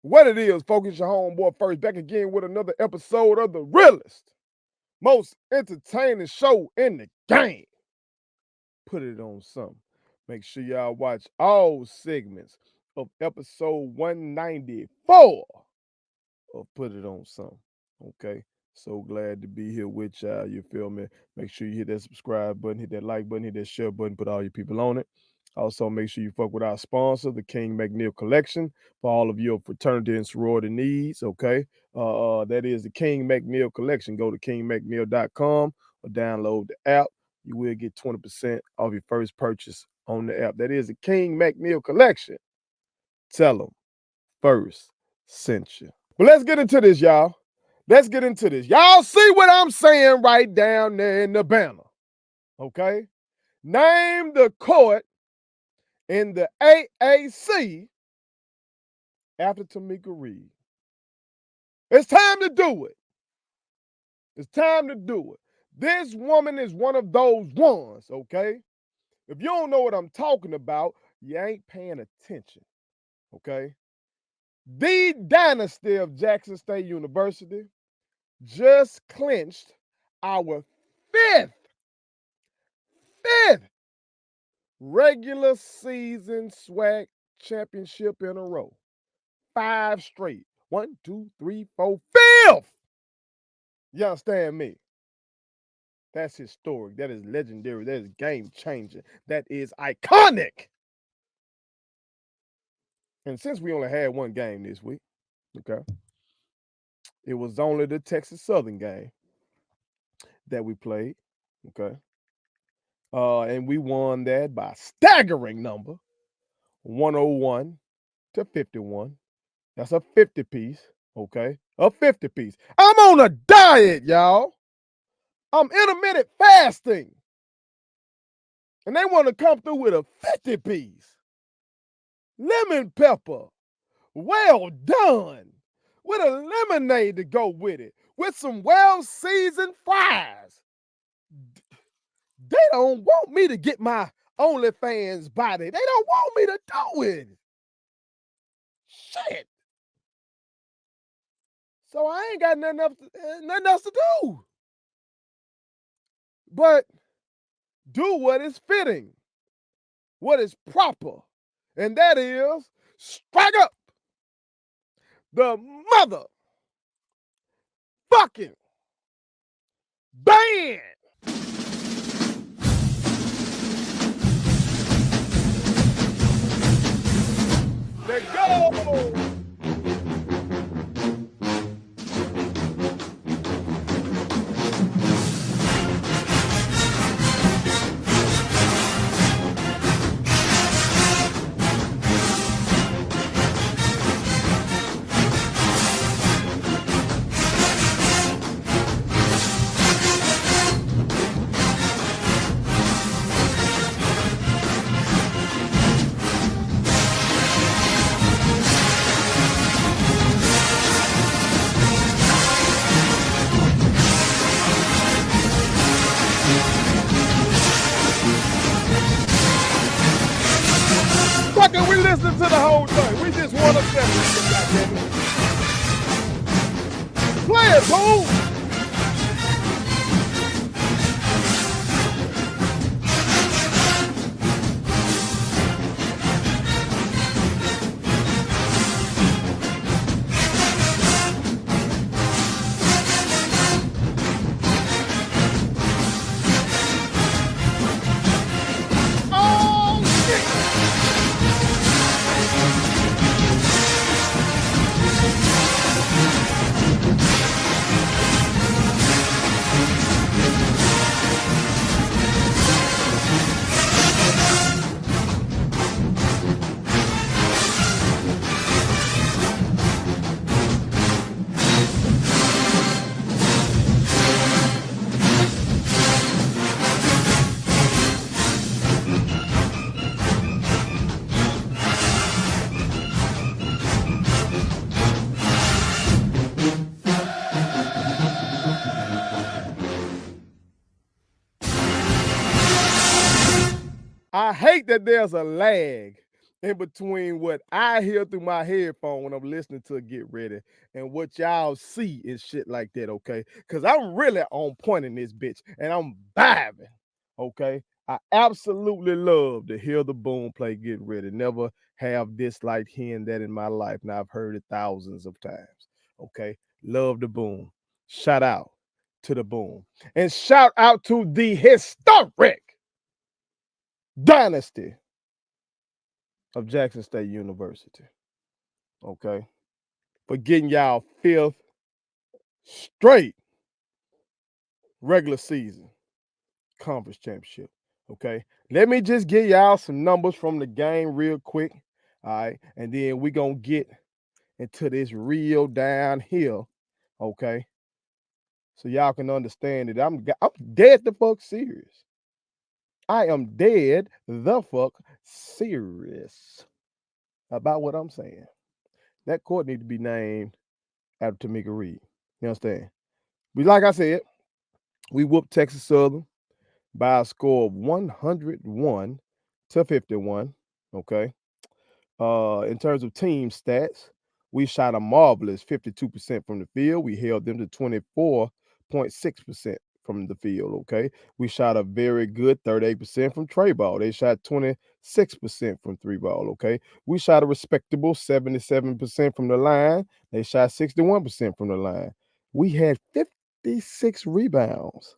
What it is, folks, it's your homeboy First back again with another episode of the realest, most entertaining show in the game. Put it on something. Make sure y'all watch all segments of episode 194 of Put It On Something. Okay? So glad to be here with y'all. You feel me? Make sure you hit that subscribe button, hit that like button, hit that share button, put all your people on it. Also, make sure you fuck with our sponsor, the King McNeil Collection, for all of your fraternity and sorority needs. Okay, that is the King McNeil Collection. Go to kingmcneil.com or download the app. You will get 20% off your first purchase on the app. That is the King McNeil Collection. Tell them First sent you. But let's get into this, y'all. Let's get into this. Y'all see what I'm saying right down there in the banner. Okay, name the court in the AAC after Tomekia Reed. It's time to do it. It's time to do it. This woman is one of those ones, okay? If you don't know what I'm talking about, you ain't paying attention, okay? The dynasty of Jackson State University just clinched our fifth regular season SWAC championship in a row. 5 straight. 1, 2, 3, 4, 5th. You understand me? That's historic. That is legendary. That is game changing. That is iconic. And since we only had one game this week, okay, it was only the Texas Southern game that we played, okay. And we won that by a staggering number, 101 to 51. That's a 50 piece, okay? A 50 piece. I'm on a diet, y'all. I'm intermittent fasting. And they want to come through with a 50 piece. Lemon pepper. Well done. With a lemonade to go with it. With some well-seasoned fries. They don't want me to get my OnlyFans body. They don't want me to do it. Shit. So I ain't got nothing else to do. But do what is fitting. What is proper. And that is strike up the mother fucking band. Let's go. Fucking we listening to the whole thing. We just want to session. Play it, fool. I hate that there's a lag in between what I hear through my headphone when I'm listening to Get Ready and what y'all see and shit like that, okay? Because I'm really on point in this bitch and I'm vibing, okay? I absolutely love to hear the boom play Get Ready. Never have disliked hearing that in my life. Now I've heard it thousands of times, okay? Love the boom. Shout out to the boom. And shout out to the historic dynasty of Jackson State University, okay, for getting y'all fifth straight regular season conference championship, okay? Let me just give y'all some numbers from the game real quick, all right? And then we gonna get into this real downhill, okay? So y'all can understand that I'm dead the fuck serious. I am dead the fuck serious about what I'm saying. That court need to be named after Tomekia Reed. You understand? But like I said, we whooped Texas Southern by a score of 101 to 51. Okay. In terms of team stats, we shot a marvelous 52% from the field. We held them to 24.6% from the field. Okay. We shot a very good 38% from tray ball. They shot 26% from three ball. Okay. We shot a respectable 77% from the line. They shot 61% from the line. We had 56 rebounds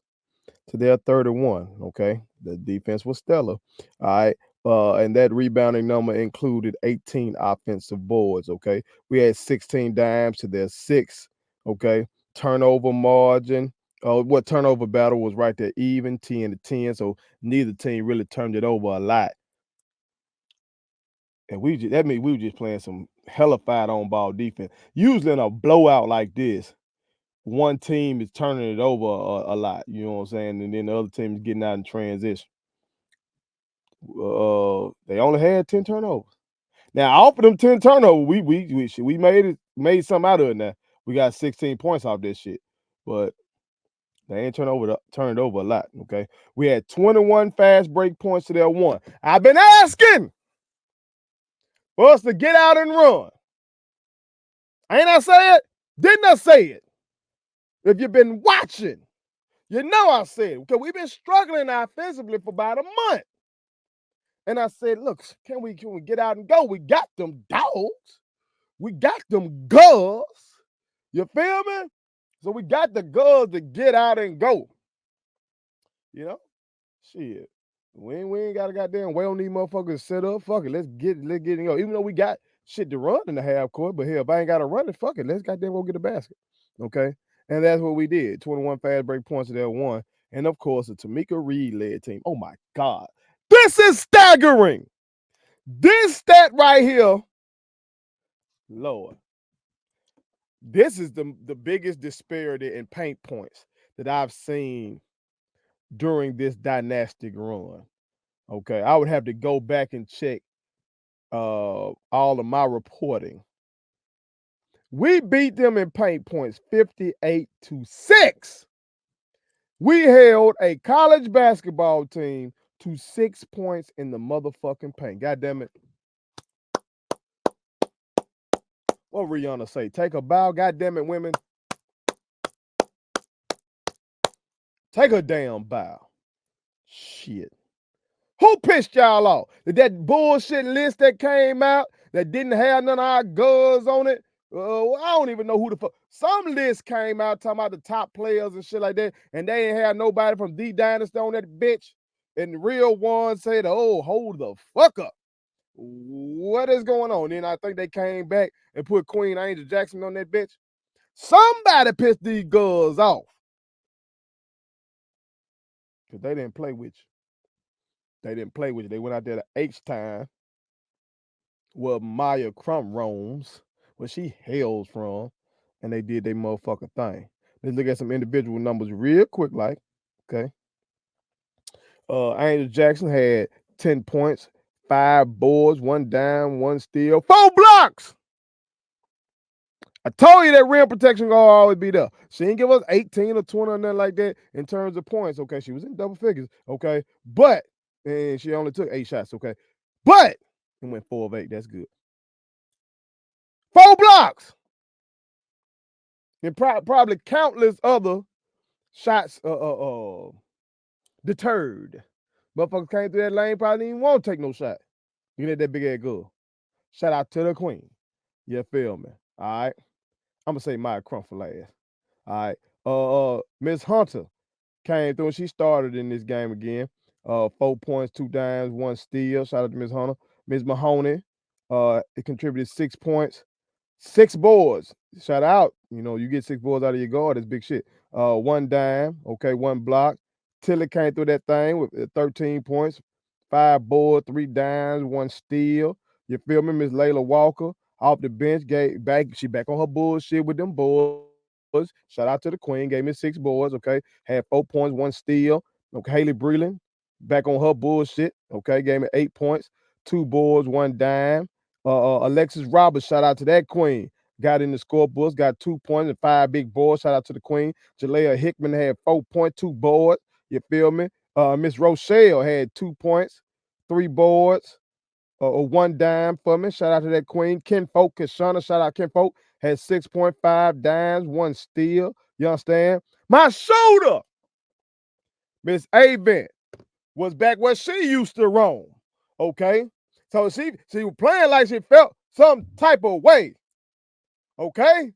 to their 31. Okay. The defense was stellar. All right. And that rebounding number included 18 offensive boards. Okay. We had 16 dimes to their 6. Okay. Turnover margin. What turnover battle was right there, even 10 to 10. So neither team really turned it over a lot. And that means we were just playing some hellified on ball defense. Usually in a blowout like this, one team is turning it over a lot, you know what I'm saying? And then the other team is getting out in transition. They only had 10 turnovers. Now, off of them 10 turnovers, we made something out of it now. We got 16 points off this shit. But they ain't turned over a lot, okay? We had 21 fast break points to their 1. I've been asking for us to get out and run. Ain't I say it? Didn't I say it? If you've been watching, you know I said it. Because we've been struggling offensively for about a month. And I said, look, can we get out and go? We got them dogs. We got them girls. You feel me? So we got the girls to get out and go. You know? Shit. We ain't got a goddamn wait on these motherfuckers set up. Fuck it. Let's get it and go. Even though we got shit to run in the half court, but hell, if I ain't got to run it, fuck it. Let's goddamn go get a basket. Okay? And that's what we did. 21 fast break points to that 1. And of course, a Tomekia Reed led team. Oh my God. This is staggering. This stat right here, Lord, this is the biggest disparity in paint points that I've seen during this dynastic run. Okay, I would have to go back and check all of my reporting. We beat them in paint points 58-6. We held a college basketball team to 6 points in the motherfucking paint. God damn it. What Rihanna say? Take a bow, goddamn it, women. Take a damn bow. Shit. Who pissed y'all off? That bullshit list that came out that didn't have none of our guns on it? I don't even know who the fuck. Some list came out talking about the top players and shit like that, and they ain't had nobody from D Dynasty on that bitch. And the real one said, oh, hold the fuck up. What is going on? Then I think they came back and put Queen Angel Jackson on that bitch. Somebody pissed these girls off. Because they didn't play with you. They didn't play with you. They went out there to H-Time where Maya Crump roams, where she hails from, and they did their motherfucking thing. Let's look at some individual numbers real quick, like, okay. Angel Jackson had 10 points, 5 boards, 1 dime, 1 steal, 4 blocks. I told you that rim protection gonna always be there. She didn't give us 18 or 20 or nothing like that in terms of points. Okay, she was in double figures. Okay, and she only took 8 shots. Okay, but He went 4 of 8. That's good. 4 blocks. And probably countless other shots deterred. Motherfuckers came through that lane, probably didn't even want to take no shot. Looking at that big ass girl. Shout out to the queen. You feel me? All right. I'm gonna say Maya Crump for last. All right. Miss Hunter came through and she started in this game again. 4 points, 2 dimes, 1 steal. Shout out to Miss Hunter. Miss Mahoney, it contributed 6 points, 6 boards. Shout out. You know, you get 6 boards out of your guard, that's big shit. 1 dime, okay, 1 block. Tilly came through that thing with 13 points, 5 boards, 3 dimes, 1 steal. You feel me? Miss Layla Walker off the bench, she back on her bullshit with them boards. Shout out to the queen, gave me 6 boards, okay. Had 4 points, 1 steal. Okay, Haley Breland, back on her bullshit, okay, gave me 8 points, 2 boards, 1 dime. Alexis Roberts, shout out to that queen. Got in the scoreboards, got 2 points and 5 big boards. Shout out to the queen. Jalea Hickman had 4.2 boards. You feel me? Miss Rochelle had 2 points, 3 boards, 1 dime for me. Shout out to that queen. Kinfolk, Kashana, shout out Kinfolk, had 6.5 dimes, 1 steal. You understand? My shooter, Miss Avent, was back where she used to roam. Okay? So she was playing like she felt some type of way. Okay?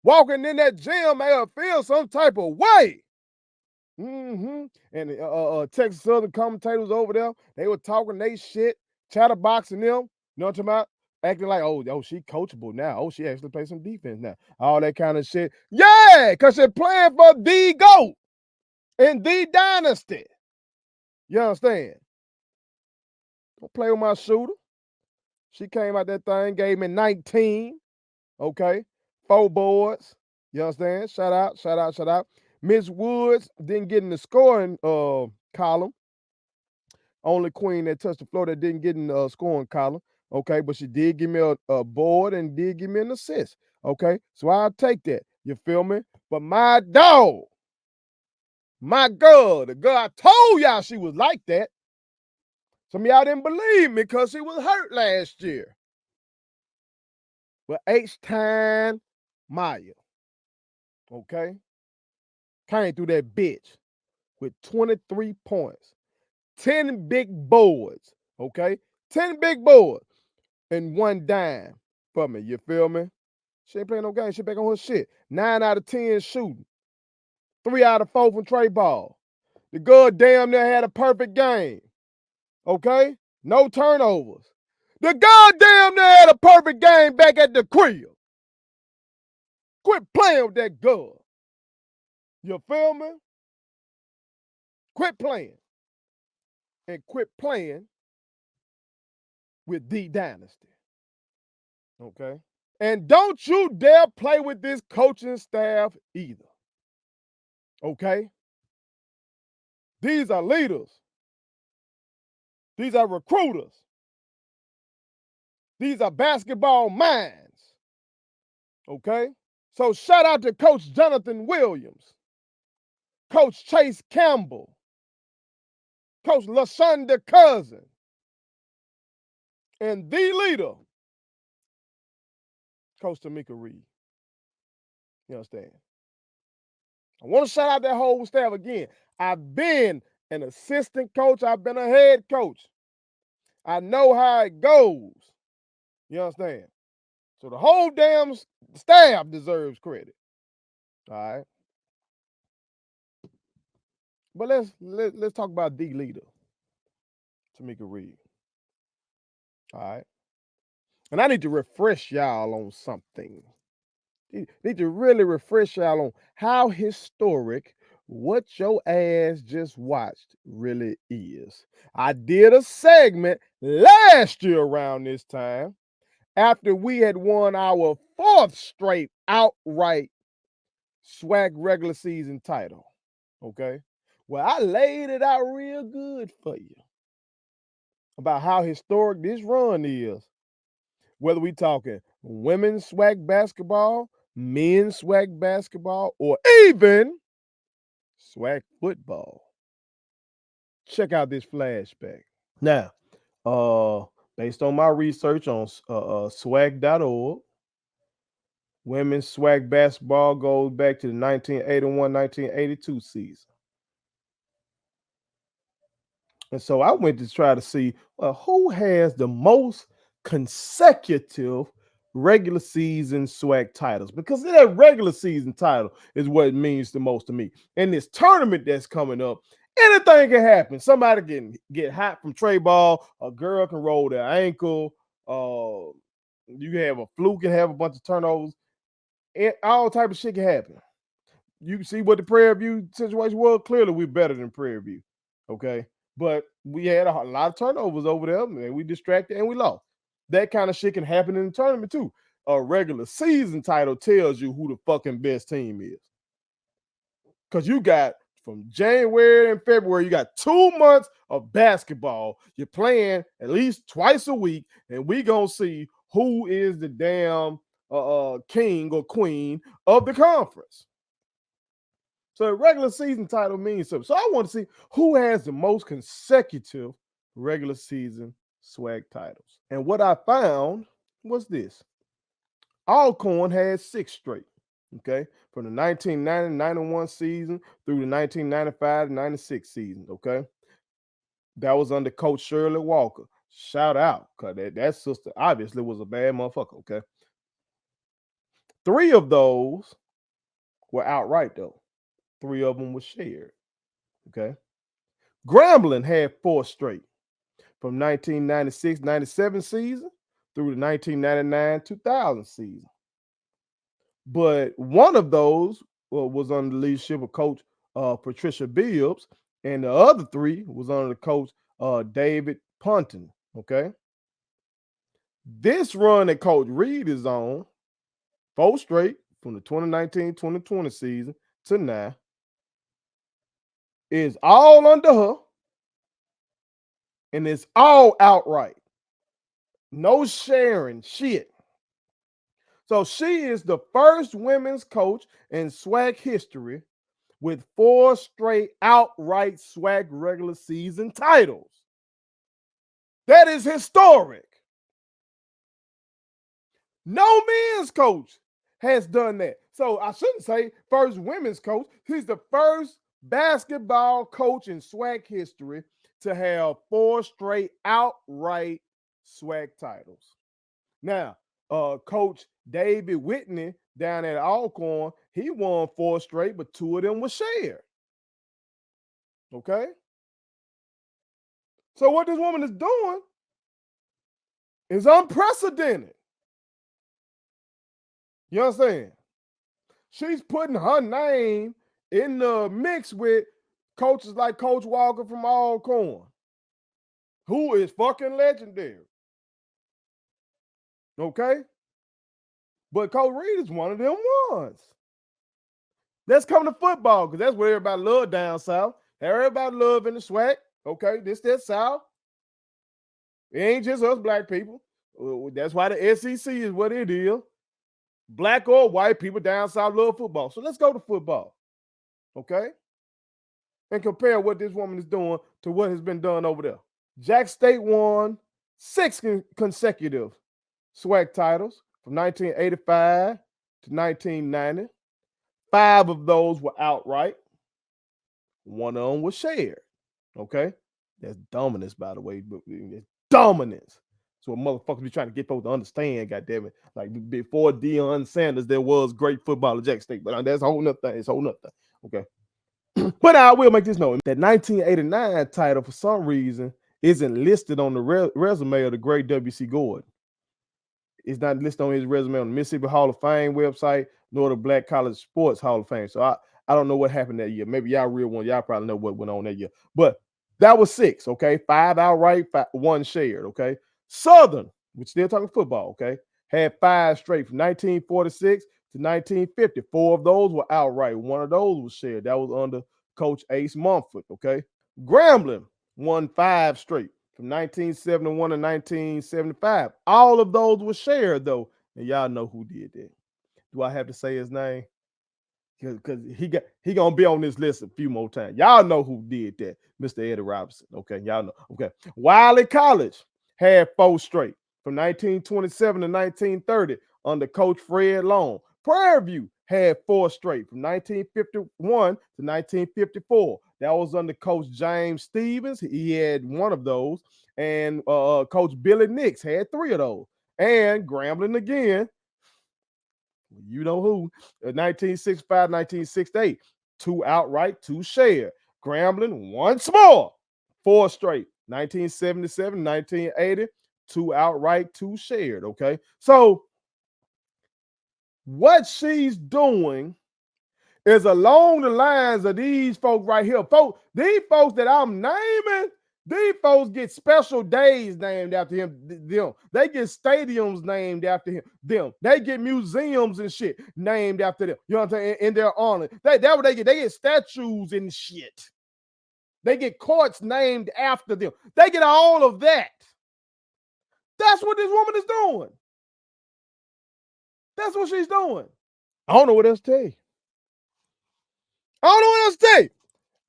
Walking in that gym made her feel some type of way. And Texas Southern commentators over there, they were talking they shit, chatterboxing them. You know what I'm talking about? Acting like, oh, she coachable now. Oh, she actually plays some defense now. All that kind of shit. Yeah, because she's playing for the GOAT in the dynasty. You understand? Don't play with my shooter. She came out that thing, gave me 19. Okay. 4 boards. You understand? Shout out. Miss Woods didn't get in the scoring column. Only queen that touched the floor that didn't get in the scoring column. Okay, but she did give me a board and did give me an assist. Okay, so I'll take that. You feel me? But my dog, my girl, the girl I told y'all she was like that. Some of y'all didn't believe me because she was hurt last year. But H-Time Maya, okay, came through that bitch with 23 points, 10 big boards, okay? 10 big boards and 1 dime for me, you feel me? She ain't playing no game, she back on her shit. 9 out of 10 shooting, 3 out of 4 from Trey Ball. The girl damn near had a perfect game, okay? No turnovers. The girl damn near had a perfect game back at the crib. Quit playing with that girl. You feel me? Quit playing. And quit playing with the dynasty. Okay? And don't you dare play with this coaching staff either. Okay? These are leaders. These are recruiters. These are basketball minds. Okay? So shout out to Coach Jonathan Williams, Coach Chase Campbell, Coach LaShonda Cousin, and the leader, Coach Tomekia Reed. You understand? I want to shout out that whole staff again. I've been an assistant coach. I've been a head coach. I know how it goes. You understand? So the whole damn staff deserves credit. All right. But let's talk about the leader, Tomekia Reed. All right. And I need to refresh y'all on something. Need to really refresh y'all on how historic what your ass just watched really is. I did a segment last year around this time after we had won our 4th straight outright SWAC regular season title. Okay? Well, I laid it out real good for you about how historic this run is. Whether we talking women's SWAC basketball, men's SWAC basketball, or even SWAC football. Check out this flashback. Now, based on my research on SWAC.org, women's SWAC basketball goes back to the 1981-1982 season. And so I went to try to see who has the most consecutive regular season SWAC titles, because that regular season title is what it means the most to me. And this tournament that's coming up, anything can happen. Somebody can get hot from tray ball, a girl can roll their ankle, you have a fluke, can have a bunch of turnovers, and all type of shit can happen. You see what the Prairie View situation was? Clearly, we're better than Prairie View, okay? But we had a lot of turnovers over there, and we distracted and we lost. That kind of shit can happen in the tournament too. A regular season title tells you who the fucking best team is. Because you got from January and February, you got 2 months of basketball. You're playing at least twice a week, and we gonna see who is the damn king or queen of the conference. So a regular season title means something. So I want to see who has the most consecutive regular season SWAC titles. And what I found was this. Alcorn had 6 straight, okay, from the 1990-91 season through the 1995-96 season, okay? That was under Coach Shirley Walker. Shout out, because that sister obviously was a bad motherfucker, okay? 3 of those were outright, though. 3 of them were shared, okay? Grambling had 4 straight from 1996-97 season through the 1999-2000 season. But one of those was under the leadership of Coach Patricia Bibbs, and the other 3 was under the coach David Punton, okay? This run that Coach Reed is on, 4 straight from the 2019-2020 season to now, is all under her, and it's all outright. No sharing shit. So she is the first women's coach in SWAC history with 4 straight outright SWAC regular season titles. That is historic. No men's coach has done that. So I shouldn't say first women's coach. He's the first basketball coach in SWAC history to have 4 straight outright SWAC titles. Now, Coach David Whitney down at Alcorn, he won 4 straight, but 2 of them were shared. Okay? So what this woman is doing is unprecedented. You understand? She's putting her name in the mix with coaches like Coach Walker from Alcorn, who is fucking legendary. Okay? But Coach Reed is one of them ones. Let's come to football, because that's what everybody love down south. Everybody love in the SWAC. Okay, that South. It ain't just us black people. That's why the SEC is what it is. Black or white people down south love football. So let's go to football. Okay? And compare what this woman is doing to what has been done over there. Jack State won 6 consecutive SWAC titles from 1985 to 1990. 5 of those were outright. 1 of them was shared. Okay? That's dominance, by the way. It's dominance. So a motherfucker be trying to get folks to understand, goddammit. Like before Deion Sanders, there was great football at Jack State. But that's a whole nother thing. It's a whole nother thing. Okay. But I will make this note. That 1989 title, for some reason, isn't listed on the resume of the great W.C. Gordon. It's not listed on his resume on the Mississippi Hall of Fame website, nor the Black College Sports Hall of Fame. So I don't know what happened that year. Maybe y'all real one. Y'all probably know what went on that year. But that was 6, okay? 5 outright, 1 shared, okay? Southern, we're still talking football, okay, had 5 straight from 1946 to 1950. 4 of those were outright. 1 of those was shared. That was under Coach Ace Mumford, okay? Grambling won 5 straight from 1971 to 1975. All of those were shared, though, and y'all know who did that. Do I have to say his name? Because he gonna be on this list a few more times. Y'all know who did that, Mr. Eddie Robinson. Okay, y'all know. Okay, Wiley College had 4 straight from 1927 to 1930 under Coach Fred Long. Prairie View had 4 straight from 1951 to 1954. That was under Coach James Stevens. He had 1 of those. And Coach Billy Nix had 3 of those. And Grambling again, you know who, 1965, 1968, 2 outright, 2 shared. Grambling once more, 4 straight, 1977, 1980, 2 outright, 2 shared, okay? So what she's doing is along the lines of these folks right here. These folks that I'm naming, these folks get special days named after them. They get stadiums named after them. They get museums and shit named after them. You know what I'm saying? In their honor. That's what they get. They get statues and shit. They get courts named after them. They get all of that. That's what this woman is doing. That's what she's doing. I don't know what else to tell you. I don't know what else to tell you.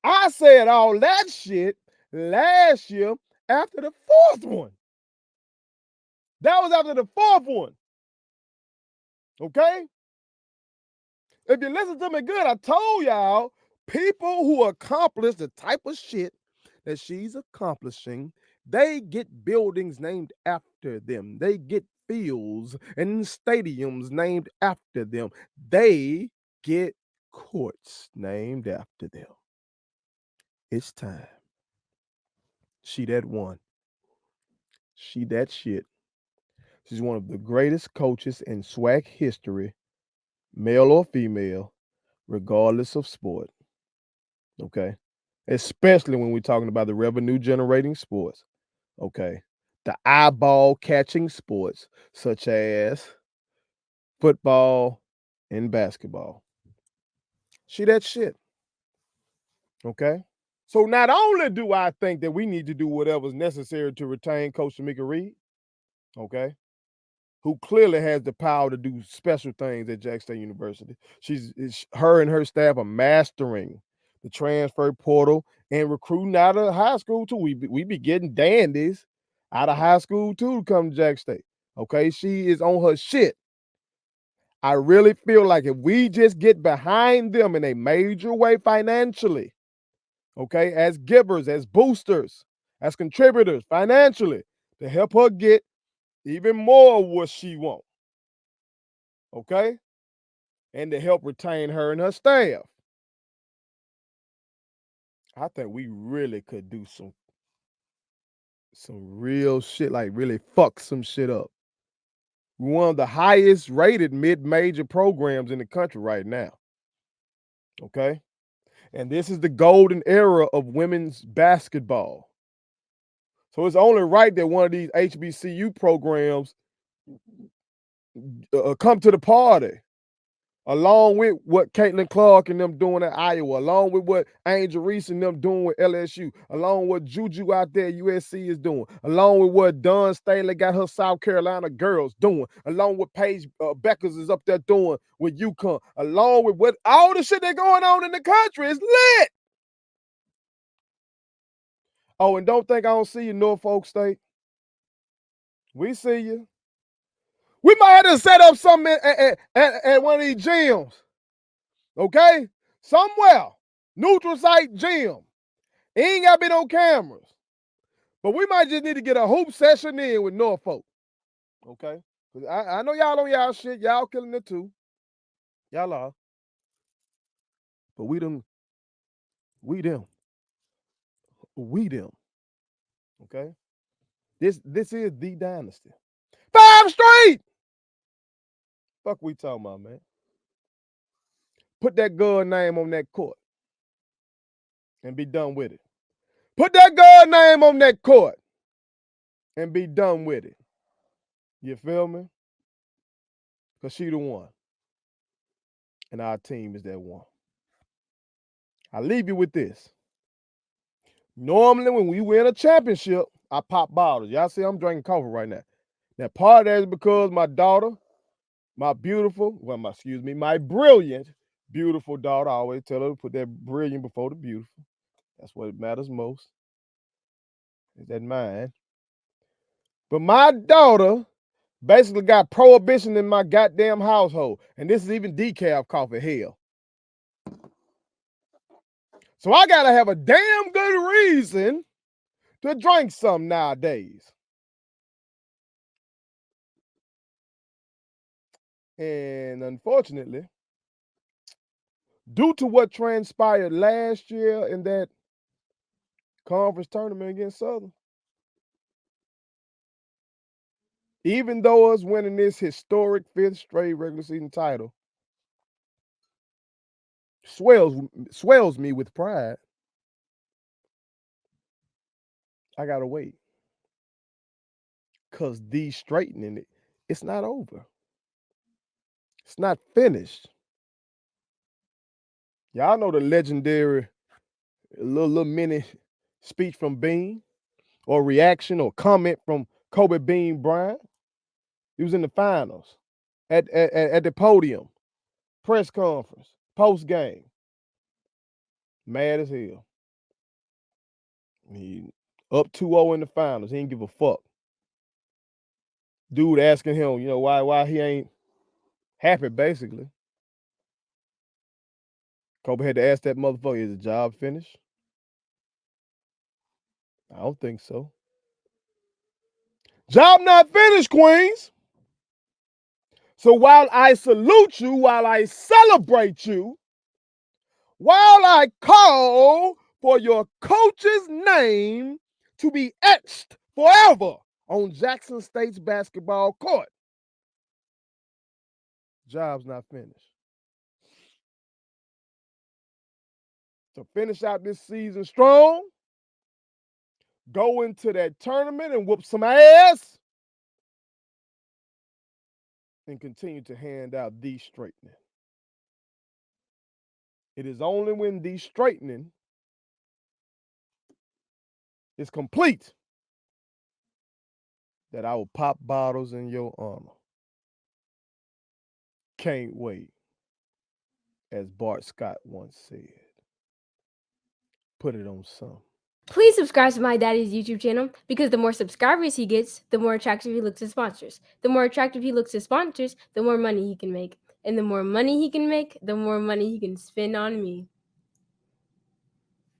I said all that shit last year after the 4th one. That was after the 4th one. Okay? If you listen to me good, I told y'all, people who accomplish the type of shit that she's accomplishing, they get buildings named after them. They get fields and stadiums named after them. They get courts named after them. It's time. She that one. She that shit. She's one of the greatest coaches in SWAC history, male or female, regardless of sport. Okay? Especially when we're talking about the revenue generating sports. Okay? The eyeball catching sports such as football and basketball. She that shit. Okay? So not only do I think that we need to do whatever's necessary to retain Coach Tomekia Reed, okay, who clearly has the power to do special things at Jack State University. Her and her staff are mastering the transfer portal and recruiting out of high school too. We be getting dandies out of high school too to come to Jack State. Okay, she is on her shit. I really feel like if we just get behind them in a major way financially, okay, as givers, as boosters, as contributors financially, to help her get even more of what she wants. Okay? And to help retain her and her staff. I think we really could do some real shit, like really fuck some shit up. We're one of the highest rated mid-major programs in the country right now. Okay? And this is the golden era of women's basketball. So it's only right that one of these HBCU programs come to the party, along with what Caitlin Clark and them doing at Iowa, along with what Angel Reese and them doing with LSU, along with what Juju out there at USC is doing, along with what Dawn Staley got her South Carolina girls doing, along with Paige Beckers is up there doing with UConn, along with what all the shit that's going on in the country is lit. Oh, and don't think I don't see you, Norfolk State. We see you. We might have to set up something at one of these gyms. Okay? Somewhere. Neutral site gym. It ain't got to be no cameras. But we might just need to get a hoop session in with Norfolk. Okay? I know y'all on y'all shit. Y'all killing it too. Y'all are. But we them. We them. Okay? This is the dynasty. 5 straight! Fuck we talking about, man. Put that girl name on that court. And be done with it. Put that girl name on that court. And be done with it. You feel me? Because she the one. And our team is that one. I leave you with this. Normally, when we win a championship, I pop bottles. Y'all see I'm drinking coffee right now. Now, part of that is because my daughter, my brilliant, beautiful daughter, I always tell her to put that brilliant before the beautiful. That's what matters most. Is that mine? But my daughter basically got prohibition in my goddamn household. And this is even decaf coffee, hell. So I gotta have a damn good reason to drink some nowadays. And unfortunately, due to what transpired last year in that conference tournament against Southern, even though us winning this historic 5th straight regular season title swells me with pride, I gotta wait. Cause de-straightening it, it's not over. It's not finished. Y'all know the legendary little mini speech from Bean, or reaction or comment from Kobe Bean Bryant. He was in the finals at the podium, press conference, post game. Mad as hell. He up 2-0 in the finals. He didn't give a fuck. Dude asking him, you know, why he ain't happy, basically. Kobe had to ask that motherfucker, is the job finished? I don't think so. Job not finished, Queens. So while I salute you, while I celebrate you, while I call for your coach's name to be etched forever on Jackson State's basketball court, job's not finished. To finish out this season strong, go into that tournament and whoop some ass, and continue to hand out the straightening. It is only when the straightening is complete that I will pop bottles in your honor. Can't wait, as Bart Scott once said. Put it on some. Please subscribe to my daddy's YouTube channel, because the more subscribers he gets, the more attractive he looks to sponsors. The more attractive he looks to sponsors, the more money he can make. And the more money he can make, the more money he can spend on me.